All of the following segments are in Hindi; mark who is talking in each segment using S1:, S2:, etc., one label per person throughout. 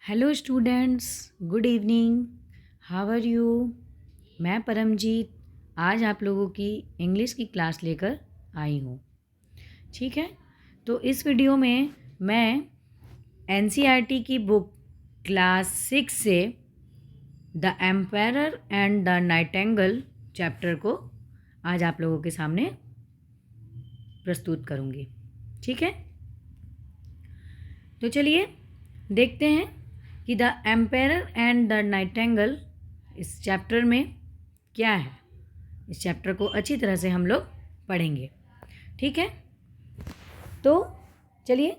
S1: Hello students, good evening. How are you? मैं परमजीत आज आप लोगों की इंग्लिश की क्लास लेकर आई हूँ। ठीक है, तो इस वीडियो में मैं एनसीईआरटी की बुक क्लास 6 से the empire and the nightingale chapter को आज आप लोगों के सामने प्रस्तुत करूँगी। ठीक है, तो चलिए देखते हैं कि the empire and the nightingale इस चैप्टर में क्या है। इस चैप्टर को अच्छी तरह से हम लोग पढ़ेंगे। ठीक है, तो चलिए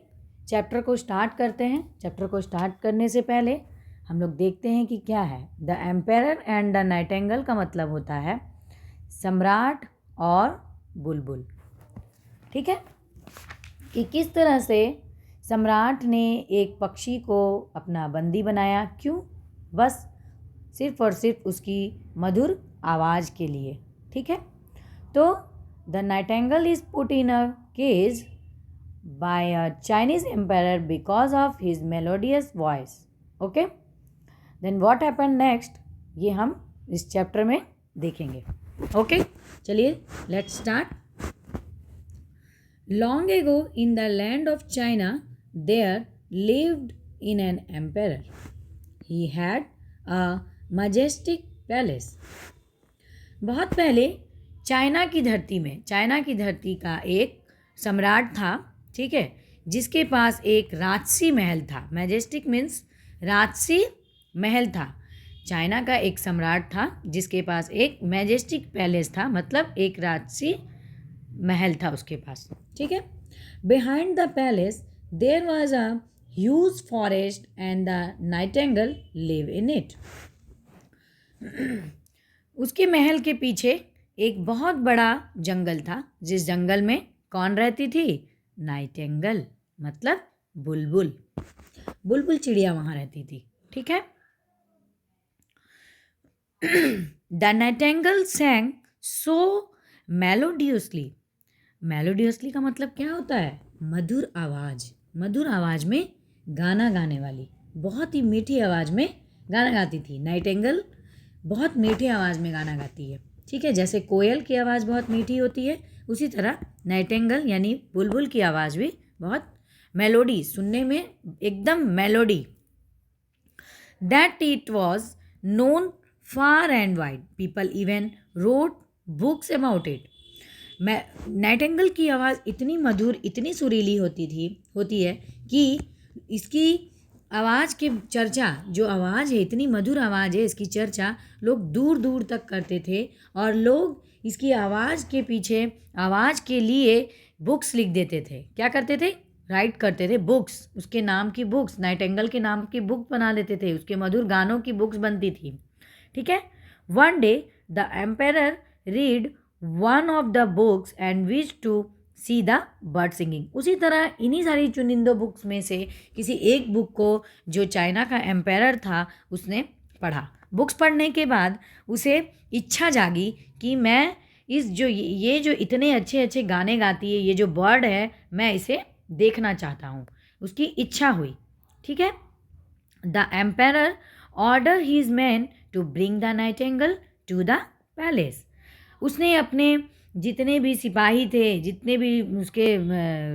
S1: चैप्टर को स्टार्ट करते हैं। चैप्टर को स्टार्ट करने से पहले हम लोग देखते हैं कि क्या है। The empire and the nightingale का मतलब होता है सम्राट और बुलबुल। ठीक है, कि किस तरह से सम्राट ने एक पक्षी को अपना बंदी बनाया। क्यों? बस सिर्फ और सिर्फ उसकी मधुर आवाज़ के लिए। ठीक है, तो the nightingale is put in a cage by a Chinese empire because of his melodious voice. Okay, then what happen next, ये हम इस चैप्टर में देखेंगे। ओके, चलिए let's start. Long ago, in the land of China, there lived in an emperor. He had a majestic palace. बहुत पहले चाइना की धरती का एक सम्राट था। ठीक है, जिसके पास एक राजसी महल था। मैजेस्टिक मीन्स राजसी महल था। चाइना का एक सम्राट था जिसके पास एक मैजेस्टिक पैलेस था, मतलब एक राजसी महल था उसके पास। ठीक है, behind the palace there was a huge forest and the nightingale live in it. उसके महल के पीछे एक बहुत बड़ा जंगल था, जिस जंगल में कौन रहती थी? नाइटिंगेल, मतलब बुलबुल। बुलबुल चिड़िया वहाँ रहती थी। ठीक है, the Nightingale sang so melodiously। Melodiously का मतलब क्या होता है? मधुर आवाज़। मधुर आवाज़ में गाना गाने वाली, बहुत ही मीठी आवाज़ में गाना गाती थी। नाइटिंगेल बहुत मीठी आवाज़ में गाना गाती है। ठीक है, जैसे कोयल की आवाज़ बहुत मीठी होती है, उसी तरह नाइटिंगेल यानी बुलबुल की आवाज़ भी बहुत मेलोडी, सुनने में एकदम melody. That it was known far and wide, people even wrote books about it. Nightingale की आवाज़ इतनी मधुर, इतनी सुरीली होती है कि इसकी आवाज़ के चर्चा, जो आवाज़ है, इतनी मधुर आवाज़ है, इसकी चर्चा लोग दूर दूर तक करते थे। और लोग इसकी आवाज़ के पीछे, आवाज़ के लिए बुक्स लिख देते थे। क्या करते थे? राइट करते थे बुक्स, उसके नाम की बुक्स, नाइटिंगेल के नाम की बुक बना लेते थे, उसके मधुर गानों की बुक्स बनती थी। ठीक है, one day the empire read one of the books and wish to see the bird singing. उसी तरह इन्हीं सारी चुनिंदो बुक्स में से किसी एक बुक को जो चाइना का एम्पायर था उसने पढ़ा। बुक्स पढ़ने के बाद उसे इच्छा जागी कि मैं ये जो इतने अच्छे अच्छे गाने गाती है, ये जो बर्ड है, मैं इसे देखना चाहता हूँ। उसकी इच्छा हुई। ठीक है, the empire order his man to bring the nightingale to the palace. उसने अपने जितने भी सिपाही थे, जितने भी उसके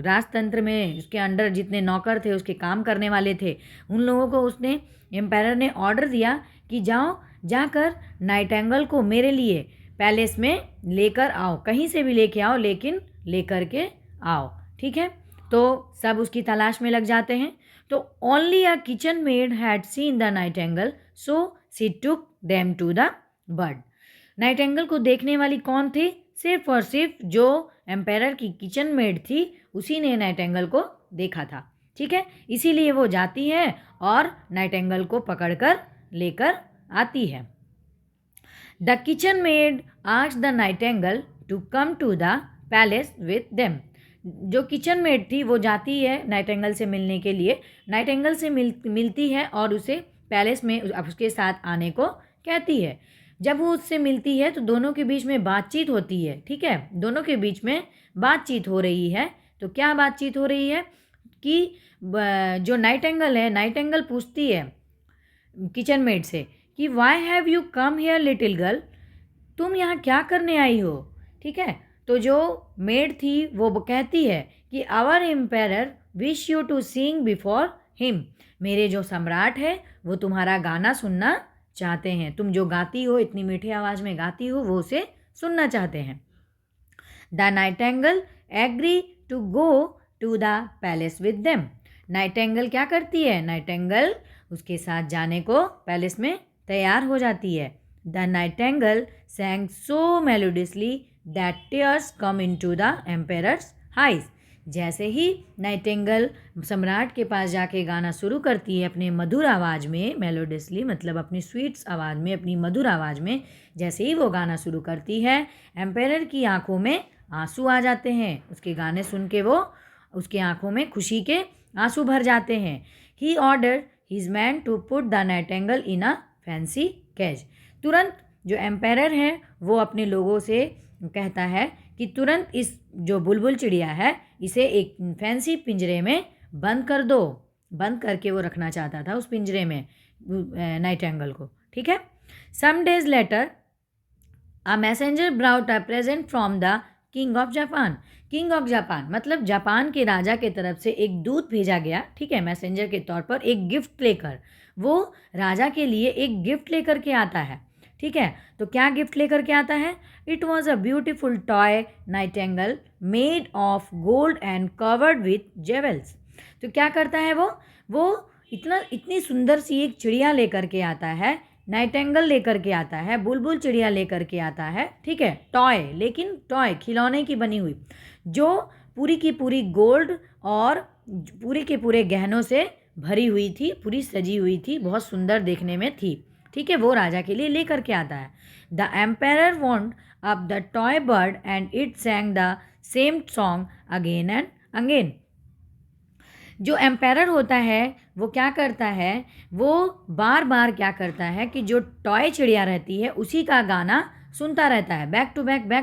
S1: राजतंत्र में उसके अंडर जितने नौकर थे, उसके काम करने वाले थे, उन लोगों को उसने, एम्पायर ने ऑर्डर दिया कि जाकर नाइटिंगेल को मेरे लिए पैलेस में लेकर आओ, कहीं से भी लेके आओ, लेकिन लेकर के आओ। ठीक है, तो सब उसकी तलाश में लग जाते हैं। तो only a kitchen maid had seen the nightingale, so she took them to the bird. Nightingale को देखने वाली कौन थी? सिर्फ और सिर्फ जो एम्पायर की किचन मेड थी, उसी ने नाइटिंगेल को देखा था। ठीक है, इसीलिए वो जाती है और नाइटिंगेल को पकड़कर लेकर आती है। The kitchen maid asked the nightingale to come to the palace with them. जो किचन मेड थी वो जाती है नाइटिंगेल से मिलने के लिए, नाइटिंगेल से मिलती है और उसे पैलेस में उसके साथ आने को कहती है। जब वो उससे मिलती है तो दोनों के बीच में बातचीत होती है। ठीक है, दोनों के बीच में बातचीत हो रही है। तो क्या बातचीत हो रही है कि जो नाइटिंगेल है, नाइटिंगेल पूछती है किचन मेड से कि why have you come here little girl, तुम यहाँ क्या करने आई हो। ठीक है, तो जो मेड थी वो कहती है कि our empire wish you to sing before him, मेरे जो सम्राट है वो तुम्हारा गाना सुनना चाहते हैं, तुम जो गाती हो इतनी मीठी आवाज़ में गाती हो वो उसे सुनना चाहते हैं। The nightingale agree to go to the palace with them, nightingale क्या करती है, नाइटेंगल उसके साथ जाने को पैलेस में तैयार हो जाती है। The Nightingale sang so melodiously that tears come into the emperor's eyes, जैसे ही नाइटेंगल सम्राट के पास जाके गाना शुरू करती है अपने मधुर आवाज़ में, मेलोडियसली मतलब अपनी स्वीट्स आवाज़ में, अपनी मधुर आवाज़ में, जैसे ही वो गाना शुरू करती है एम्पेरर की आंखों में आंसू आ जाते हैं। उसके गाने सुन के वो उसकी आंखों में खुशी के आंसू भर जाते हैं। He order his man to put the nightingale in a fancy cage, तुरंत जो एम्पायर है वो अपने लोगों से कहता है कि तुरंत इस जो बुलबुल चिड़िया है इसे एक फैंसी पिंजरे में बंद कर दो। बंद करके वो रखना चाहता था उस पिंजरे में नाइटेंगल को। ठीक है, some days later a messenger brought a present from the king of Japan, king of Japan मतलब जापान के राजा के तरफ से एक दूत भेजा गया। ठीक है, मैसेंजर के तौर पर एक गिफ्ट लेकर, वो राजा के लिए एक गिफ्ट लेकर के आता है। ठीक है, तो क्या गिफ्ट लेकर के आता है, it was a beautiful toy Nightingale made of gold and covered with jewels. तो क्या करता है वो इतनी सुंदर सी एक चिड़िया लेकर के आता है, नाइटेंगल लेकर के आता है, बुलबुल चिड़िया लेकर के आता है। ठीक है, टॉय, लेकिन टॉय खिलौने की बनी हुई, जो पूरी की पूरी गोल्ड और पूरे के पूरे गहनों से भरी हुई थी, पूरी सजी हुई थी, बहुत सुंदर देखने में थी। ठीक है, वो राजा के लिए लेकर के आता है। The empire wound up the toy bird and it sang the same song again and again. जो एम्पायर होता है वो क्या करता है, वो बार बार क्या करता है कि जो टॉय चिड़िया रहती है उसी का गाना सुनता रहता है, बैक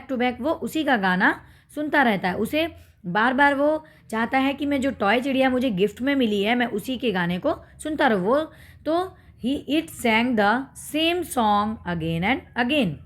S1: टू बैक वो उसी का गाना सुनता रहता है। उसे बार बार वो चाहता है कि मैं जो टॉय चिड़िया मुझे गिफ्ट में मिली है मैं उसी के गाने को सुनता रहूँ। वो तो it sang the same song again and again.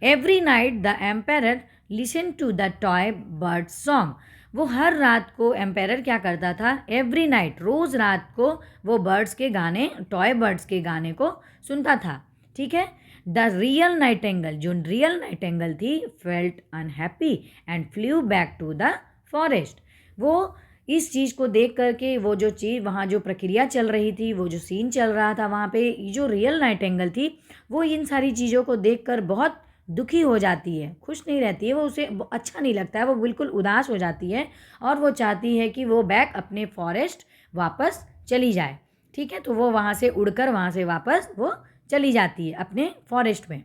S1: Every night the emperor listened to the toy bird song. वो हर रात को एम्पायर क्या करता था, एवरी नाइट रोज़ रात को वो बर्ड्स के गाने, टॉय बर्ड्स के गाने को सुनता था। ठीक है, द रियल नाइटेंगल, जो रियल नाइटेंगल थी, felt unhappy and flew back to the forest. वो इस चीज़ को देख करके, वो जो चीज़ वहाँ जो प्रक्रिया चल रही थी, वो जो सीन चल रहा था वहाँ पे, जो रियल नाइटेंगल थी वो इन सारी चीज़ों को देखकर बहुत दुखी हो जाती है, खुश नहीं रहती है, वो उसे अच्छा नहीं लगता है, वो बिल्कुल उदास हो जाती है और वो चाहती है कि वो बैक अपने फॉरेस्ट वापस चली जाए। ठीक है, तो वो वहाँ से उड़कर वहाँ से वापस वो चली जाती है अपने फॉरेस्ट में।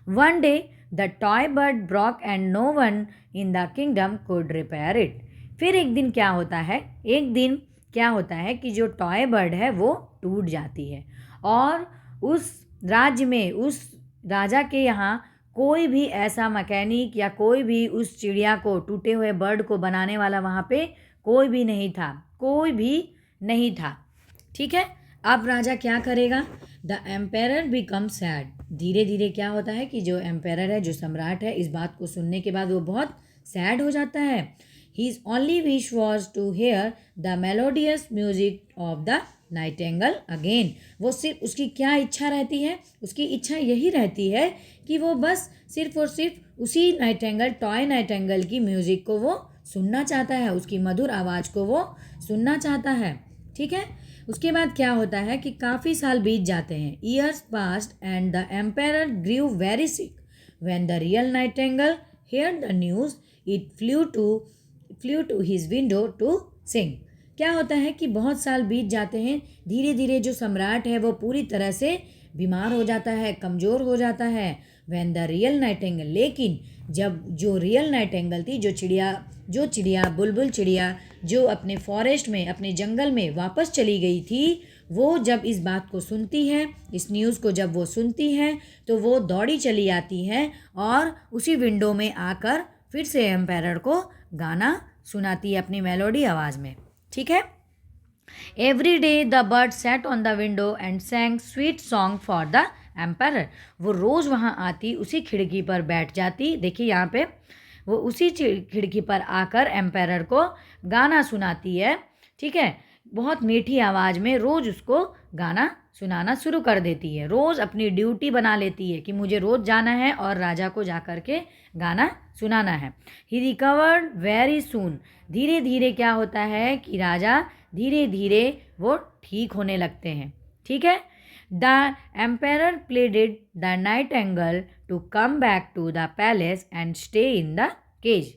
S1: One day the toy bird broke and no one in the kingdom could repair it. फिर एक दिन क्या होता है कि जो टॉय बर्ड है वो टूट जाती है और उस राज्य में, उस राजा के यहाँ कोई भी ऐसा मैकेनिक या कोई भी उस चिड़िया को, टूटे हुए बर्ड को बनाने वाला वहाँ पे कोई भी नहीं था। ठीक है, अब राजा क्या करेगा, द एम्पायर बिकम सैड। धीरे धीरे क्या होता है कि जो एम्पायर है, जो सम्राट है, इस बात को सुनने के बाद वो बहुत सैड हो जाता है। His only wish was to hear the melodious music of the nightingale again. वो सिर्फ उसकी क्या इच्छा रहती है, उसकी इच्छा यही रहती है कि वो बस सिर्फ और सिर्फ उसी नाइटेंगल, टॉय नाइटेंगल की म्यूज़िक को वो सुनना चाहता है, उसकी मधुर आवाज़ को वो सुनना चाहता है। ठीक है, उसके बाद क्या होता है कि काफ़ी साल बीत जाते हैं। Years passed and the empire grew very sick when the real nightingale hear the news it flew to his window to sing. क्या होता है कि बहुत साल बीत जाते हैं, धीरे धीरे जो सम्राट है वो पूरी तरह से बीमार हो जाता है, कमज़ोर हो जाता है। व्हेन द रियल नाइटेंगल, लेकिन जब जो रियल नाइटेंगल थी, जो चिड़िया बुलबुल चिड़िया जो अपने फॉरेस्ट में, अपने जंगल में वापस चली गई थी, वो जब इस बात को सुनती है, इस न्यूज़ को जब वो सुनती है तो वो दौड़ी चली आती है और उसी विंडो में आकर फिर से एम्पायर को गाना सुनाती है अपनी मेलोडी आवाज़ में। ठीक है, every day the bird sat on the window and sang sweet song for the empire. वो रोज़ वहाँ आती, उसी खिड़की पर बैठ जाती, देखिए यहाँ पे वो उसी खिड़की पर आकर एम्पायर को गाना सुनाती है, ठीक है। बहुत मीठी आवाज़ में रोज़ उसको गाना सुनाना शुरू कर देती है। रोज़ अपनी ड्यूटी बना लेती है कि मुझे रोज़ जाना है और राजा को जा कर के गाना सुनाना है। ही रिकवर्ड वेरी सून। धीरे धीरे क्या होता है कि राजा धीरे धीरे वो ठीक होने लगते हैं, ठीक है। The emperor pleaded the nightingale to come back to the palace and stay in the cage.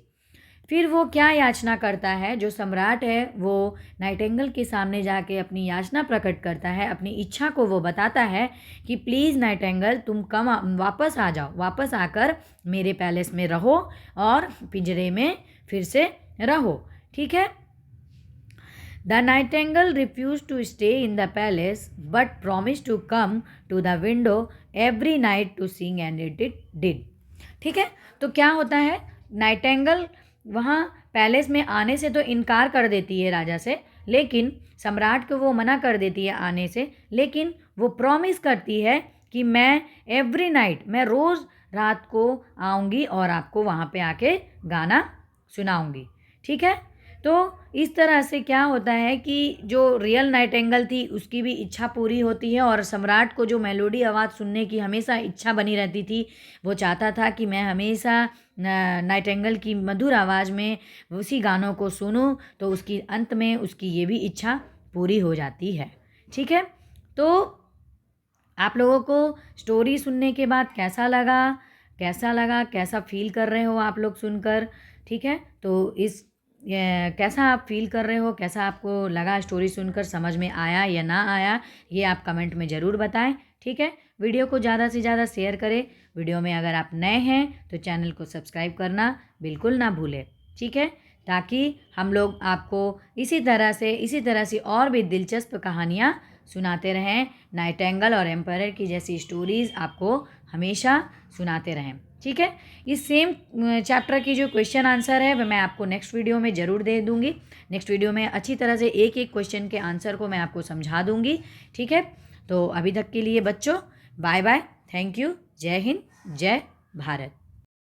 S1: फिर वो क्या याचना करता है, जो सम्राट है वो नाइटिंगेल के सामने जाके अपनी याचना प्रकट करता है, अपनी इच्छा को वो बताता है कि प्लीज़ नाइटिंगेल तुम वापस आ जाओ, वापस आकर मेरे पैलेस में रहो और पिंजरे में फिर से रहो, ठीक है। The nightingale refused to stay in the palace but promised to come to the window every night to sing and it did। ठीक है, तो क्या होता है, नाइटिंगेल वहाँ पैलेस में आने से तो इनकार कर देती है राजा से, लेकिन सम्राट को वो मना कर देती है आने से, लेकिन वो प्रॉमिस करती है कि मैं एवरी नाइट, मैं रोज़ रात को आऊँगी और आपको वहाँ पे आके गाना सुनाऊँगी, ठीक है। तो इस तरह से क्या होता है कि जो रियल नाइटिंगेल थी उसकी भी इच्छा पूरी होती है और सम्राट को जो मेलोडी आवाज़ सुनने की हमेशा इच्छा बनी रहती थी, वो चाहता था कि मैं हमेशा नाइटिंगेल की मधुर आवाज़ में उसी गानों को सुनूं, तो उसकी अंत में उसकी ये भी इच्छा पूरी हो जाती है, ठीक है। तो आप लोगों को स्टोरी सुनने के बाद कैसा लगा, कैसा फील कर रहे हो आप लोग सुनकर, ठीक है। तो कैसा आप फील कर रहे हो, कैसा आपको लगा स्टोरी सुनकर, समझ में आया या ना आया, ये आप कमेंट में ज़रूर बताएं, ठीक है। वीडियो को ज़्यादा से ज़्यादा शेयर करें। वीडियो में अगर आप नए हैं तो चैनल को सब्सक्राइब करना बिल्कुल ना भूलें, ठीक है, ताकि हम लोग आपको इसी तरह से और भी दिलचस्प कहानियाँ सुनाते रहें। नाइटिंगेल और एम्पायर की जैसी स्टोरीज़ आपको हमेशा सुनाते रहें, ठीक है। इस सेम चैप्टर की जो क्वेश्चन आंसर है वह मैं आपको नेक्स्ट वीडियो में ज़रूर दे दूँगी। नेक्स्ट वीडियो में अच्छी तरह से एक एक क्वेश्चन के आंसर को मैं आपको समझा दूँगी, ठीक है। तो अभी तक के लिए बच्चों बाय बाय, थैंक यू, जय हिंद, जय भारत।